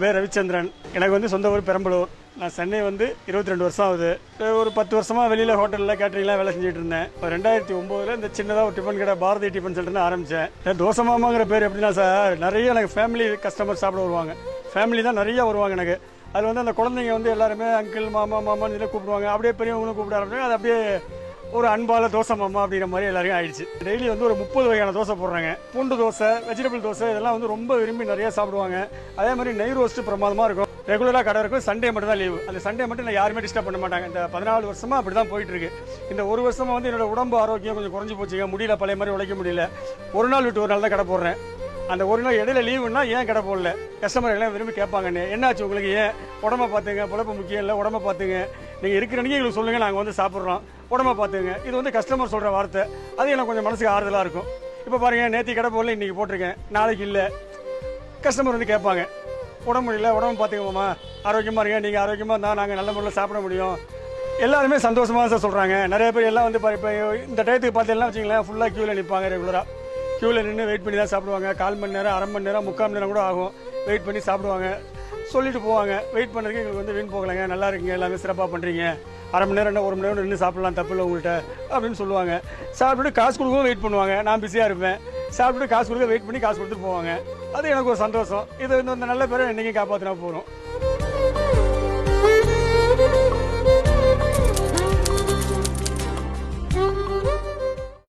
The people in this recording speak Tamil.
பேர் ரவிச்சந்திரன். எனக்கு வந்து சொந்த ஊர் பெரம்பலூர். நான் சென்னை வந்து 22 வருஷம் ஆகுது. ஒரு 10 வருஷமாக வெளியில் ஹோட்டலில் கேட்டரிங்லாம் வேலை செஞ்சுட்டு இருந்தேன். இப்போ 2009 இந்த சின்னதாக ஒரு டிஃபன் கடை பாரதி டிஃபன் சென்டர்னு ஆரம்பித்தேன். தோசை மாமாங்கிற பேர் எப்படின்னா சார், நிறைய எனக்கு ஃபேமிலி கஸ்டமர் சாப்பிட வருவாங்க. ஃபேமிலி தான் நிறைய வருவாங்க எனக்கு. அதில் வந்து அந்த குழந்தைங்க வந்து எல்லாருமே அங்கிள் மாமா மாமான்னு சொல்லி கூப்பிடுவாங்க. அப்படியே பெரியவங்களும் கூப்பிட ஆரம்பிச்சாங்க. அது அப்படியே ஒரு அன்பால தோசை மாமா அப்படிங்கிற மாதிரி எல்லாரும் ஆயிடுச்சு. டெய்லி வந்து ஒரு 30 வகையான தோசை போடுறாங்க. பூண்டு தோசை, வெஜிடபிள் தோசை, இதெல்லாம் வந்து ரொம்ப விரும்பி நிறைய சாப்பிடுவாங்க. அதே மாதிரி நெய் ரோஸ்ட் பிரமாதமாக இருக்கும். ரெகுலராக கடை இருக்கும். சண்டே மட்டும் தான் லீவு. அந்த சண்டே மட்டும் நான் யாருமே டிஸ்டர்ப் பண்ண மாட்டாங்க. இந்த 14 வருஷமா அப்படி தான் போயிட்டு இருக்கு. இந்த ஒரு வருஷமா வந்து என்னோட உடம்பு ஆரோக்கியம் கொஞ்சம் குறைஞ்சி போச்சுங்க. முடியல, பழைய மாதிரி உழைக்க முடியல. ஒரு நாள் விட்டு ஒரு நாள் தான் கடை போடுறேன். அந்த ஒரு நாள் இடையில லீவுன்னா ஏன் கடை போடல, கஸ்டமர் எல்லாம் விரும்பி கேட்பாங்கன்னு. என்னாச்சு உங்களுக்கு, ஏன் உடம்ப பார்த்துங்க, பொழப்பு முக்கியம் இல்லை, உடம்ப பார்த்துங்க, நீங்கள் இருக்கிற அன்றைக்கி எங்களுக்கு சொல்லுங்கள், நாங்கள் வந்து சாப்பிட்றோம், உடம்ப பார்த்துங்க. இது வந்து கஸ்டமர் சொல்கிற வார்த்தை. அது எனக்கு கொஞ்சம் மனசுக்கு ஆறுதலாக இருக்கும். இப்போ பாருங்கள், நேற்று கடை போடல, இன்றைக்கி போட்டிருக்கேன், நாளைக்கு இல்லை. கஸ்டமர் வந்து கேட்பாங்க, உடம்பு முடியல, உடம்பு பார்த்துக்கோமா, ஆரோக்கியமாக இருங்க, நீங்கள் ஆரோக்கியமாக இருந்தால் நாங்கள் நல்ல முறையில் சாப்பிட முடியும். எல்லாருமே சந்தோஷமாக தான் சொல்கிறாங்க. நிறைய பேர் எல்லாம் வந்து இப்போ இந்த டயத்துக்கு பார்த்தீங்கன்னா வச்சிங்களேன், ஃபுல்லாக க்யூவில் நிற்பாங்க. ரெகுலராக க்யூவில் நின்று வெயிட் பண்ணி தான் சாப்பிடுவாங்க. 1/4 மணி நேரம், அரை மணி நேரம், 3/4 மணி நேரம் கூட ஆகும். வெயிட் பண்ணி சாப்பிடுவாங்க. சொல்லிட்டு போவாங்க, வெயிட் பண்ணுறதுக்கு எங்களுக்கு வந்து வீண் போகலைங்க, நல்லா இருக்குங்க, எல்லாமே சிறப்பாக பண்ணுறீங்க, அரை மணி நேரம், 1 மணி நேரம் நின்று சாப்பிடலாம், தப்பு இல்லை உங்கள்கிட்ட அப்படின்னு சொல்லுவாங்க. சாப்பிட்டுட்டு காசு கொடுக்கவும் வெயிட் பண்ணுவாங்க. நான் பிஸியாக இருப்பேன். சாப்பிட்டுட்டு காசு கொடுக்க வெயிட் பண்ணி காசு கொடுத்துட்டு போவாங்க. அது எனக்கு ஒரு சந்தோஷம். இது வந்து நல்ல பேரை என்றைக்கும் காப்பாற்றினா போகிறோம்.